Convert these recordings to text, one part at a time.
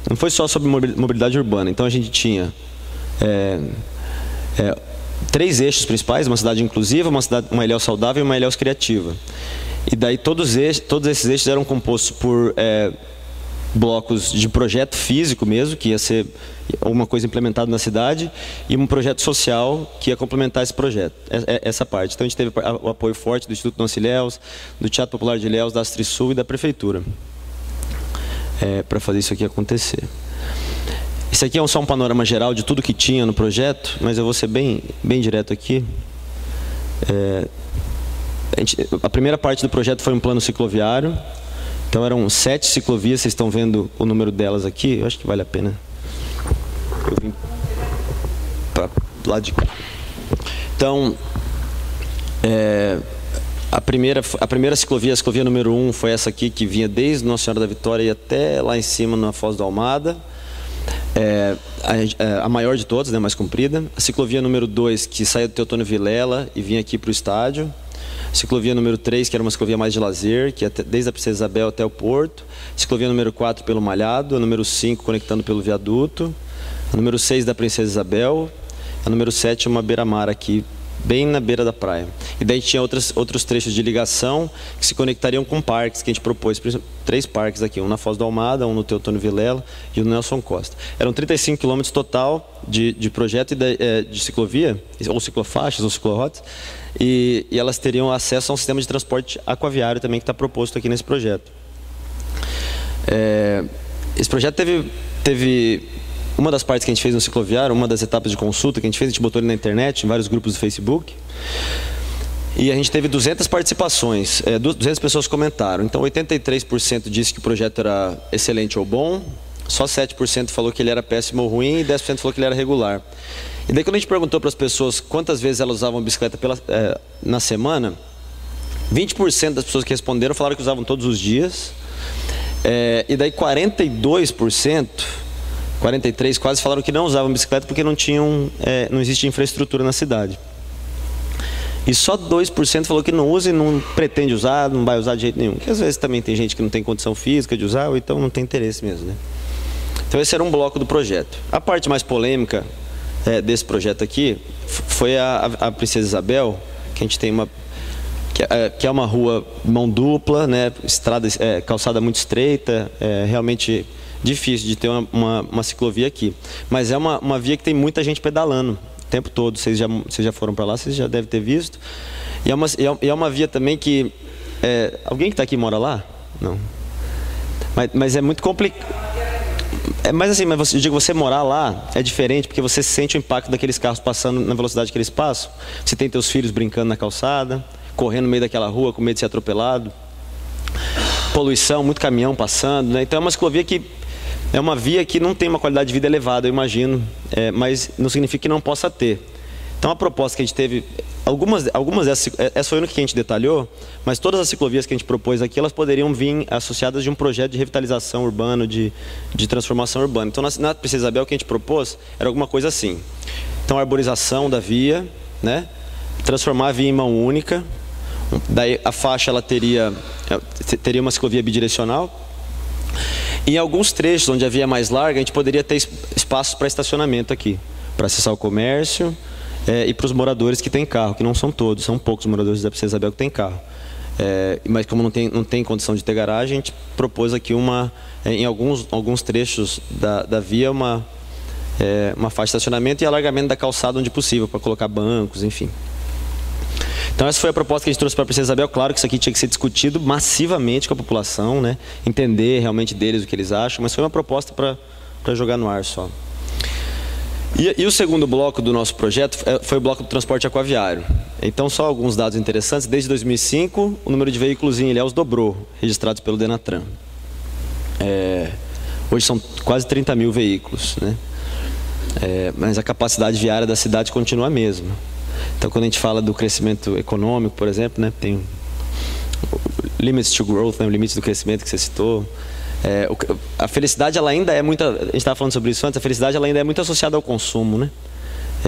não foi só sobre mobilidade urbana. Então a gente tinha 3 eixos principais: uma cidade inclusiva, uma Ilhéus saudável e uma Ilhéus criativa. E daí todos esses eixos eram compostos por blocos de projeto físico mesmo, que ia ser alguma coisa implementada na cidade, e um projeto social que ia complementar esse projeto, essa parte. Então a gente teve o apoio forte do Instituto Nossa Ilhéus, do Teatro Popular de Ilhéus, da Astrisul e da Prefeitura, para fazer isso aqui acontecer. Isso aqui é só um panorama geral de tudo que tinha no projeto, mas eu vou ser bem direto aqui. A primeira parte do projeto foi um plano cicloviário. Então eram 7 ciclovias, vocês estão vendo o número delas aqui, eu acho que vale a pena. Eu vim para o lado de cá. Então, a primeira ciclovia, a ciclovia número 1, foi essa aqui, que vinha desde Nossa Senhora da Vitória e até lá em cima, na Foz do Almada. A maior de todas, né, mais comprida. A ciclovia número 2, que saía do Teotônio Vilela e vinha aqui para o estádio. Ciclovia número 3, que era uma ciclovia mais de lazer, que ia desde a Princesa Isabel até o Porto. Ciclovia número 4 pelo Malhado. A número 5 conectando pelo viaduto. A número 6 da Princesa Isabel. A número 7 uma beira-mar aqui, bem na beira da praia. E daí tinha outros trechos de ligação que se conectariam com parques que a gente propôs. 3 parques aqui, um na Foz do Almada, um no Teotônio Vilela e um no Nelson Costa. Eram 35 quilômetros total de projeto de ciclovia, ou ciclofaixas, ou ciclorotas, e elas teriam acesso a um sistema de transporte aquaviário também que está proposto aqui nesse projeto. Esse projeto teve uma das partes que a gente fez no cicloviário, uma das etapas de consulta que a gente botou ele na internet, em vários grupos do Facebook. E a gente teve 200 participações, 200 pessoas comentaram. Então 83% disse que o projeto era excelente ou bom, só 7% falou que ele era péssimo ou ruim e 10% falou que ele era regular. E daí quando a gente perguntou para as pessoas quantas vezes elas usavam bicicleta na semana, 20% das pessoas que responderam falaram que usavam todos os dias. E daí 42%, 43% quase, falaram que não usavam bicicleta porque não existia infraestrutura na cidade. E só 2% falou que não usa e não pretende usar, não vai usar de jeito nenhum. Porque às vezes também tem gente que não tem condição física de usar, ou então não tem interesse mesmo, né? Então esse era um bloco do projeto. A parte mais polêmica desse projeto aqui foi a Princesa Isabel, que a gente tem que é uma rua mão dupla, né? Calçada muito estreita, realmente difícil de ter uma ciclovia aqui. Mas é uma via que tem muita gente pedalando o tempo todo. Vocês já foram para lá, vocês já devem ter visto. E é uma via também que... alguém que está aqui mora lá? Não. Mas é muito complicado. Mas assim, eu digo, você morar lá é diferente, porque você sente o impacto daqueles carros passando na velocidade que eles passam. Você tem teus filhos brincando na calçada, correndo no meio daquela rua com medo de ser atropelado. Poluição, muito caminhão passando, né? Então é uma ciclovia que... é uma via que não tem uma qualidade de vida elevada, eu imagino, mas não significa que não possa ter. Então a proposta que a gente teve, algumas dessas, essa foi a única que a gente detalhou, mas todas as ciclovias que a gente propôs aqui, elas poderiam vir associadas de um projeto de revitalização urbana, de transformação urbana. Então na Princesa Isabel o que a gente propôs era alguma coisa assim. Então a arborização da via, né? Transformar a via em mão única, daí a faixa ela teria uma ciclovia bidirecional. Em alguns trechos onde a via é mais larga, a gente poderia ter espaços para estacionamento aqui, para acessar o comércio e para os moradores que têm carro, que não são todos, são poucos moradores da Princesa Isabel que têm carro. Mas como não tem condição de ter garagem, a gente propôs aqui em alguns trechos da via uma faixa de estacionamento e alargamento da calçada onde possível, para colocar bancos, enfim. Então essa foi a proposta que a gente trouxe para a Princesa Isabel. Claro que isso aqui tinha que ser discutido massivamente com a população, né? Entender realmente deles o que eles acham, mas foi uma proposta para jogar no ar só. E o segundo bloco do nosso projeto foi o bloco do transporte aquaviário. Então só alguns dados interessantes. Desde 2005 o número de veículos em Ilhéus dobrou, registrados pelo Denatran. Hoje são quase 30 mil veículos, né? Mas a capacidade viária da cidade continua a mesma. Então quando a gente fala do crescimento econômico, por exemplo, né, tem limits to growth, né, o limite do crescimento que você citou. A felicidade ela ainda é muito, a gente estava falando sobre isso antes, a felicidade ela ainda é muito associada ao consumo, né?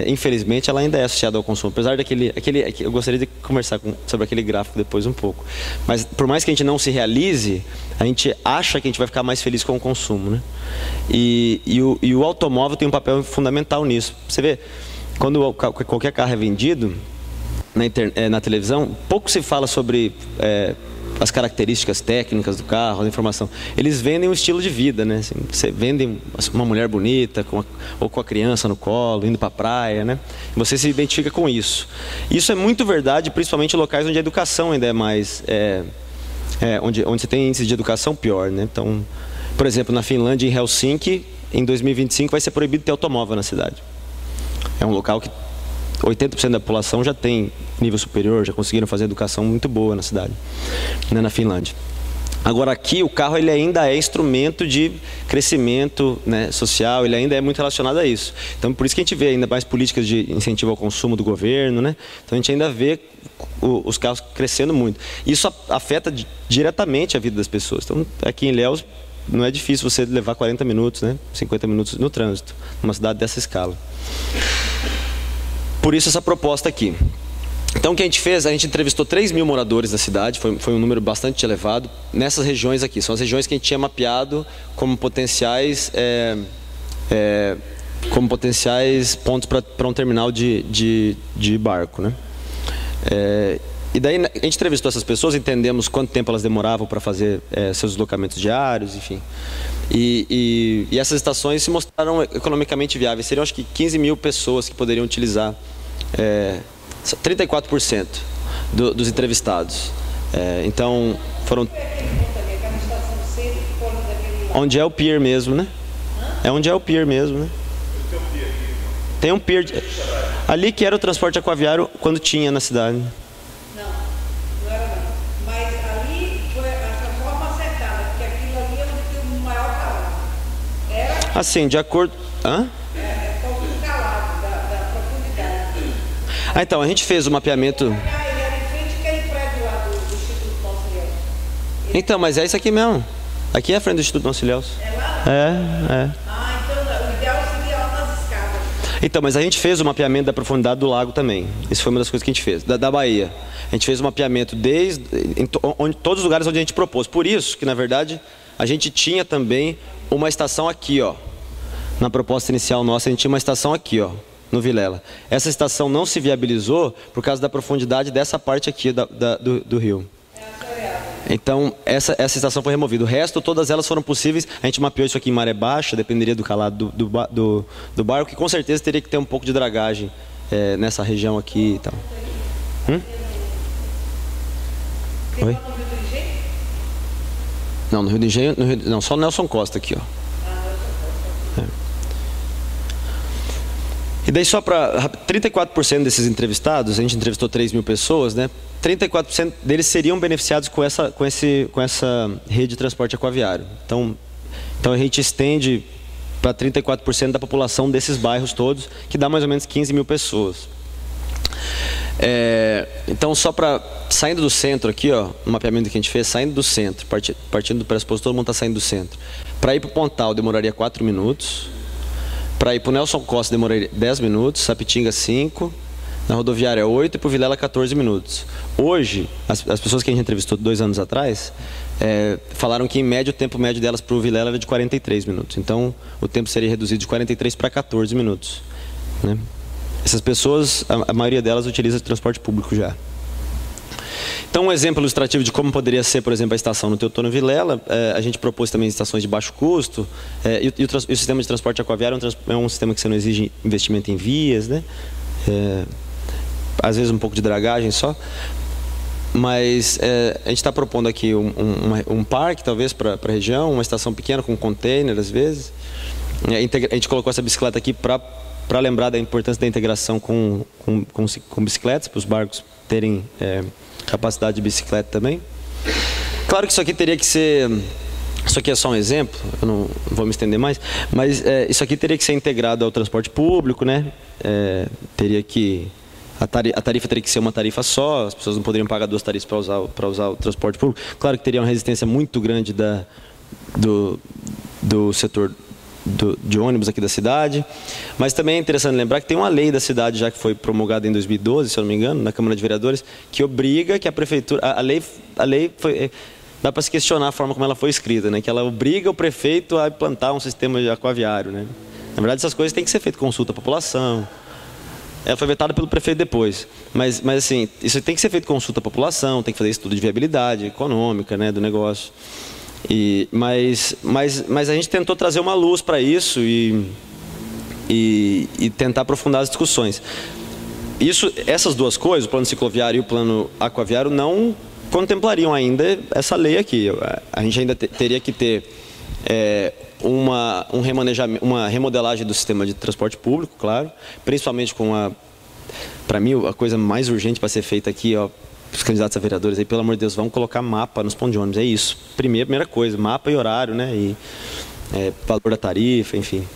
infelizmente, ela ainda é associada ao consumo. Apesar daquele... eu gostaria de conversar sobre aquele gráfico depois um pouco. Mas, por mais que a gente não se realize, a gente acha que a gente vai ficar mais feliz com o consumo, né? E o automóvel tem um papel fundamental nisso. Você vê, quando qualquer carro é vendido na televisão, pouco se fala sobre as características técnicas do carro, a informação. Eles vendem um estilo de vida, né? Assim, você vende uma mulher bonita, ou com a criança no colo, indo para a praia, né? Você se identifica com isso. Isso é muito verdade, principalmente em locais onde a educação ainda é mais... onde você tem índice de educação pior, né? Então, por exemplo, na Finlândia, em Helsinki, em 2025 vai ser proibido ter automóvel na cidade. É um local que 80% da população já tem nível superior, já conseguiram fazer educação muito boa na cidade, né, na Finlândia. Agora aqui o carro ele ainda é instrumento de crescimento, né, social, ele ainda é muito relacionado a isso. Então por isso que a gente vê ainda mais políticas de incentivo ao consumo do governo, né? Então a gente ainda vê os carros crescendo muito. Isso afeta diretamente a vida das pessoas. Então aqui em Ilhéus não é difícil você levar 40 minutos, né, 50 minutos no trânsito, numa cidade dessa escala. Por isso essa proposta aqui. Então o que a gente fez? A gente entrevistou 3.000 moradores da cidade, foi um número bastante elevado, nessas regiões aqui. São as regiões que a gente tinha mapeado como potenciais pontos para um terminal de barco, né? E daí a gente entrevistou essas pessoas, entendemos quanto tempo elas demoravam para fazer seus deslocamentos diários, enfim. E essas estações se mostraram economicamente viáveis. Seriam acho que 15.000 pessoas que poderiam utilizar 34% dos entrevistados. Então foram... Onde é o pier mesmo, né? É onde é o pier mesmo, né? Tem um pier ali que era o transporte aquaviário quando tinha na cidade. Assim, de acordo... Hã? Então, a gente fez o mapeamento... Então, mas é isso aqui mesmo. Aqui é a frente do Instituto Nosso Ilhéus. É. Ah, então o ideal seria lá nas escadas. Então, mas a gente fez o mapeamento da profundidade do lago também. Isso foi uma das coisas que a gente fez. Da Bahia. A gente fez o mapeamento todos os lugares onde a gente propôs. Por isso que, na verdade, a gente tinha também uma estação aqui, ó. Na proposta inicial nossa, a gente tinha uma estação aqui, ó, no Vilela. Essa estação não se viabilizou por causa da profundidade dessa parte aqui do rio. Então, essa estação foi removida. O resto, todas elas foram possíveis. A gente mapeou isso aqui em maré baixa, dependeria do calado do barco, que com certeza teria que ter um pouco de dragagem nessa região aqui e tal. Oi? Não, no Rio do Engenho, não, só o Nelson Costa aqui, ó. E daí só para 34% desses entrevistados, a gente entrevistou 3.000 pessoas, né? 34% deles seriam beneficiados com essa rede de transporte aquaviário. Então a gente estende para 34% da população desses bairros todos, que dá mais ou menos 15.000 pessoas. Então só para, saindo do centro aqui, ó, o mapeamento que a gente fez, saindo do centro, partindo do pressuposto, todo mundo está saindo do centro. Para ir para o Pontal demoraria 4 minutos. Para ir para o Nelson Costa demoraria 10 minutos, Sapitinga 5, na rodoviária 8 e para o Vilela 14 minutos. Hoje, as pessoas que a gente entrevistou 2 anos atrás, falaram que em média o tempo médio delas para o Vilela era de 43 minutos. Então o tempo seria reduzido de 43 para 14 minutos, né? Essas pessoas, a maioria delas utiliza transporte público já. Então, um exemplo ilustrativo de como poderia ser, por exemplo, a estação no Teutônio Vilela, a gente propôs também estações de baixo custo, e o sistema de transporte aquaviário é um sistema que você não exige investimento em vias, né? Às vezes um pouco de dragagem só, mas a gente está propondo aqui um parque, talvez, para a região, uma estação pequena com container, às vezes. A gente colocou essa bicicleta aqui para lembrar da importância da integração com bicicletas, para os barcos terem capacidade de bicicleta também. Claro que isso aqui teria que ser... Isso aqui é só um exemplo, eu não vou me estender mais, mas isso aqui teria que ser integrado ao transporte público, né? Teria que... A tarifa teria que ser uma tarifa só, as pessoas não poderiam pagar 2 tarifas para usar o transporte público. Claro que teria uma resistência muito grande do setor de ônibus aqui da cidade. Mas também é interessante lembrar que tem uma lei da cidade já que foi promulgada em 2012, se eu não me engano, na Câmara de Vereadores, que obriga que a prefeitura... A lei foi... Dá para se questionar a forma como ela foi escrita, né? Que ela obriga o prefeito a implantar um sistema aquaviário, né? Na verdade, essas coisas têm que ser feitas consulta à população. Ela foi vetada pelo prefeito depois. Mas assim, isso tem que ser feito consulta à população, tem que fazer estudo de viabilidade econômica, né, do negócio. Mas a gente tentou trazer uma luz para isso e tentar aprofundar as discussões. Essas duas coisas, o plano cicloviário e o plano aquaviário, não contemplariam ainda essa lei aqui. A gente ainda teria que ter uma remodelagem do sistema de transporte público, claro, principalmente para mim, a coisa mais urgente para ser feita aqui, ó, os candidatos a vereadores aí, pelo amor de Deus, vão colocar mapa nos pontos de ônibus, é isso. Primeira coisa, mapa e horário, né, e valor da tarifa, enfim.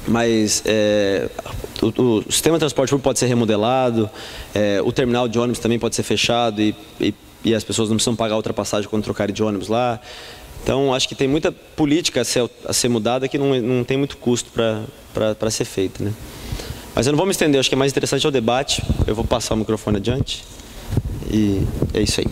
Mas o sistema de transporte público pode ser remodelado, o terminal de ônibus também pode ser fechado e as pessoas não precisam pagar ultrapassagem quando trocarem de ônibus lá. Então, acho que tem muita política a ser mudada que não tem muito custo para ser feita, né? Mas eu não vou me estender, acho que é mais interessante o debate. Eu vou passar o microfone adiante. E é isso aí.